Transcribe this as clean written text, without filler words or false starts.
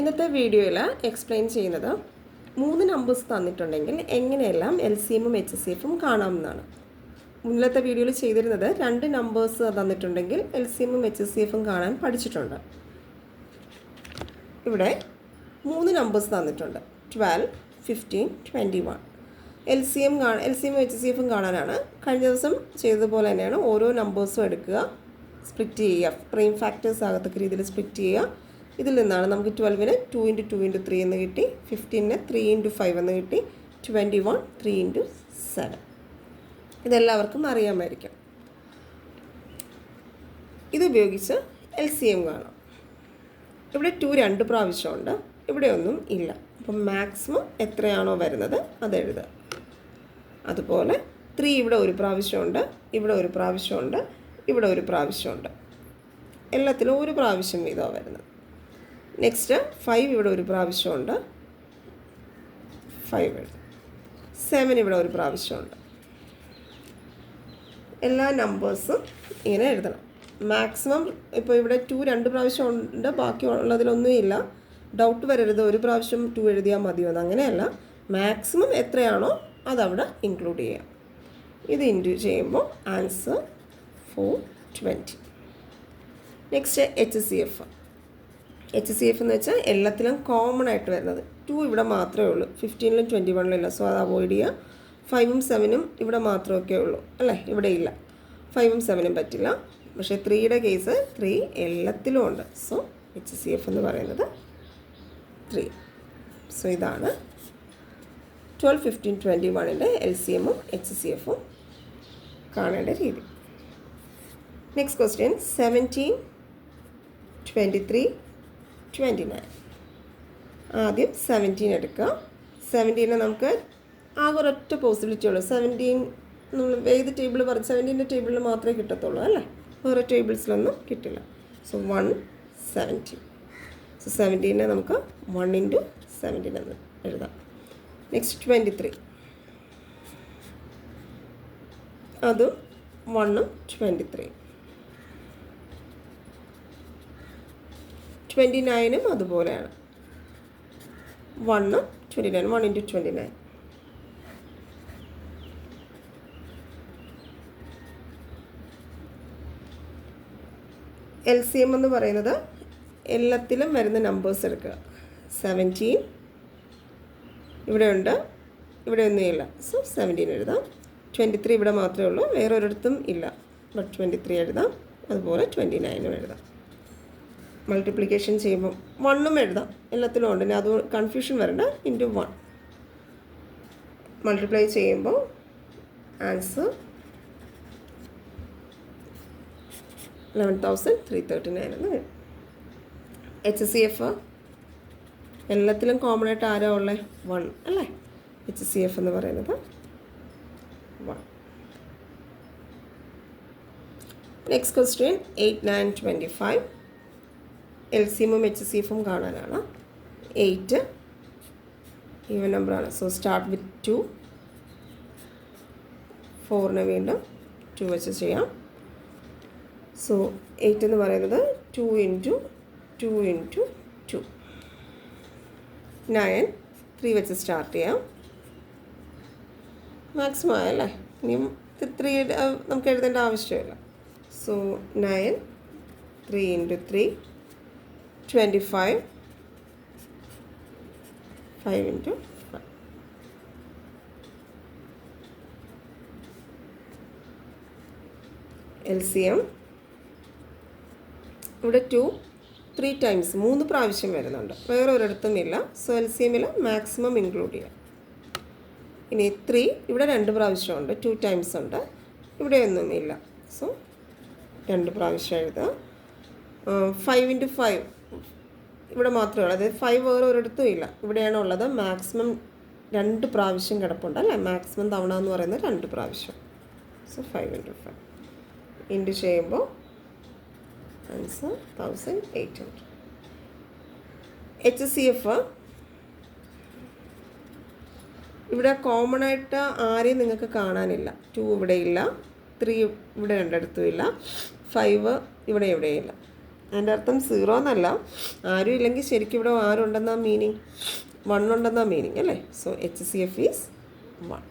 ഇന്നത്തെ വീഡിയോയിൽ എക്സ്പ്ലെയിൻ ചെയ്യുന്നത് 3 നമ്പേഴ്സ് തന്നിട്ടുണ്ടെങ്കിൽ എങ്ങനെയെല്ലാം LCMും HCFും കാണാമെന്നാണ്. മുന്നത്തെ വീഡിയോയിൽ ചെയ്തിരുന്നത് 2 നമ്പേഴ്സ് തന്നിട്ടുണ്ടെങ്കിൽ LCMും HCFും കാണാൻ പഠിച്ചിട്ടുണ്ട്. ഇവിടെ 3 നമ്പേഴ്സ് തന്നിട്ടുണ്ട്, 12, 15, 21. LCMും HCFും കാണാനാണ് കഴിഞ്ഞ ദിവസം ചെയ്തതുപോലെ തന്നെയാണ് ഓരോ നമ്പേഴ്സും എടുക്കുക, സ്പ്ലിറ്റ് ചെയ്യുക, പ്രൈം ഫാക്ടേഴ്സ് ആകത്തക്ക രീതിയിൽ സ്പ്ലിറ്റ് ചെയ്യുക. ഇതിൽ നിന്നാണ് നമുക്ക് 12ന് 2 × 2 × 3 എന്ന് കിട്ടി, 15ന് 3 × 5 എന്ന് കിട്ടി, 21 3 × 7. ഇതെല്ലാവർക്കും അറിയാമായിരിക്കും. ഇതുപയോഗിച്ച് LCM കാണാം. ഇവിടെ 2 2 പ്രാവശ്യമുണ്ട്, ഇവിടെ ഒന്നും ഇല്ല. അപ്പം മാക്സിമം എത്രയാണോ വരുന്നത് അത് എഴുതുക. അതുപോലെ 3 ഇവിടെ ഒരു പ്രാവശ്യമുണ്ട്, ഇവിടെ ഒരു പ്രാവശ്യമുണ്ട്, ഇവിടെ ഒരു പ്രാവശ്യമുണ്ട്. എല്ലാത്തിലും ഒരു പ്രാവശ്യം വീതമാണ് വരുന്നത്. നെക്സ്റ്റ് 5 ഇവിടെ ഒരു പ്രാവശ്യമുണ്ട്, 5 എഴുതും. 7 ഇവിടെ ഒരു പ്രാവശ്യമുണ്ട്. എല്ലാ നമ്പേഴ്സും ഇങ്ങനെ എഴുതണം. മാക്സിമം ഇപ്പോൾ ഇവിടെ 2 2 പ്രാവശ്യം ഉണ്ട്, ബാക്കിയുള്ളതിലൊന്നും ഇല്ല. ഡൗട്ട് വരരുത് ഒരു പ്രാവശ്യം 2 എഴുതിയാൽ മതിയെന്ന്, അങ്ങനെയല്ല. മാക്സിമം എത്രയാണോ അതവിടെ ഇൻക്ലൂഡ് ചെയ്യാം. ഇത് ഇൻറ്റു ചെയ്യുമ്പോൾ ആൻസർ 420. നെക്സ്റ്റ് HCF എന്ന് വെച്ചാൽ എല്ലാത്തിലും കോമൺ ആയിട്ട് വരുന്നത്. 2 ഇവിടെ മാത്രമേ ഉള്ളൂ, 15ലും 21ലും ഇല്ല, സോ അത് അവോയ്ഡ് ചെയ്യുക. 5ഉം 7ഉം ഇവിടെ മാത്രമൊക്കെ ഉള്ളൂ അല്ലേ, ഇവിടെ ഇല്ല. 5ഉം 7ഉം പറ്റില്ല. പക്ഷേ 3യുടെ കേസ് 3 എല്ലാത്തിലും ഉണ്ട്, സോ HCF എന്ന് പറയുന്നത് 3. സോ ഇതാണ് 12, 15, 21ൻ്റെ LCMും HCFും കാണേണ്ട രീതി. Next question 17, 23, 29. ആദ്യം 17 എടുക്കുക. 17നെ നമുക്ക് ആകെ ഒരൊറ്റ പോസിബിലിറ്റി ഉള്ളൂ. 17 നമ്മൾ ഏത് ടേബിൾ പറഞ്ഞു, 17ൻ്റെ ടേബിളിൽ മാത്രമേ കിട്ടത്തുള്ളൂ അല്ലേ, വേറെ ടേബിൾസിലൊന്നും കിട്ടില്ല. സോ 1 17. സോ 17നെ നമുക്ക് 1 × 17 എന്ന് എഴുതാം. നെക്സ്റ്റ് 23, അതും 1ഉം 23. 29ഉം അതുപോലെയാണ്, 1ഉം 29, 1 × 29. LCM എന്ന് പറയുന്നത് എല്ലാത്തിലും വരുന്ന നമ്പേഴ്സ് എടുക്കുക. 17 ഇവിടെ ഉണ്ട്, ഇവിടെ ഒന്നും ഇല്ല, സോ 17 എഴുതാം. 23 ഇവിടെ മാത്രമേ ഉള്ളൂ, വേറെ ഒരിടത്തും ഇല്ല, ബട്ട് 23 എഴുതാം. അതുപോലെ 29ഉം എഴുതാം. മൾട്ടിപ്ലിക്കേഷൻ ചെയ്യുമ്പോൾ 1ഉം എഴുതാം, എല്ലാത്തിലും ഉണ്ട്. ഇനി അത് കൺഫ്യൂഷൻ വരണ്ട, ഇൻറ്റു 1 മൾട്ടിപ്ലൈ ചെയ്യുമ്പോൾ ആൻസർ 11,339 എന്ന് വരും. HCF എല്ലാത്തിലും കോമൺ ആയിട്ട് ആരാ ഉള്ളത്, 1 അല്ലേ. HCF എന്ന് പറയുന്നത് 1. Next question 8, 9, 25. LCMും HCFും കാണാനാണ്. 8 ഈവൻ നമ്പറാണ്, സോ സ്റ്റാർട്ട് വിത്ത് 2. 4നെ വീണ്ടും 2 വെച്ച് ചെയ്യാം. സോ 8 എന്ന് പറയുന്നത് 2 × 2 × 2. 9 3 വെച്ച് സ്റ്റാർട്ട് ചെയ്യാം. മാക്സിമം ആയല്ലേ, ഇനിയും 3 നമുക്ക് എഴുതേണ്ട ആവശ്യമില്ല. സോ 9 3 × 3 25, 5 × 5. LCM ഇവിടെ 2 3 ടൈംസ് 3 പ്രാവശ്യം വരുന്നുണ്ട്, വേറെ ഒരിടത്തും ഇല്ല. സോ LCMൽ മാക്സിമം ഇൻക്ലൂഡ് ചെയ്യാം. ഇനി 3 ഇവിടെ 2 പ്രാവശ്യമുണ്ട്, 2 ടൈംസ് ഉണ്ട്, ഇവിടെ ഒന്നും ഇല്ല, സോ 2 പ്രാവശ്യം എഴുതുക. 5 × 5 ഇവിടെ മാത്രമേ ഉള്ളൂ, അതായത് 5 വേറെ ഒരിടത്തും ഇല്ല, ഇവിടെയാണ് ഉള്ളത്. മാക്സിമം 2 പ്രാവശ്യം കിടപ്പുണ്ട് അല്ലേ, മാക്സിമം തവണ എന്ന് പറയുന്നത് 2 പ്രാവശ്യം. സോ 5 × 5 ഇൻറ്റു ചെയ്യുമ്പോൾ ആൻസർ 1800. HCF ഇവിടെ കോമൺ ആയിട്ട് ആരെയും നിങ്ങൾക്ക് കാണാനില്ല. 2 ഇവിടെ ഇല്ല, 3 ഇവിടെ രണ്ടിടത്തും ഇല്ല, 5 ഇവിടെ എവിടെയില്ല. അതിൻ്റെ അർത്ഥം 0 എന്നല്ല, ആരും ഇല്ലെങ്കിൽ ശരിക്കും ഇവിടെ ആരുണ്ടെന്നാ മീനിങ്, 1 ഉണ്ടെന്നാ മീനിങ് അല്ലേ. So HCF is 1.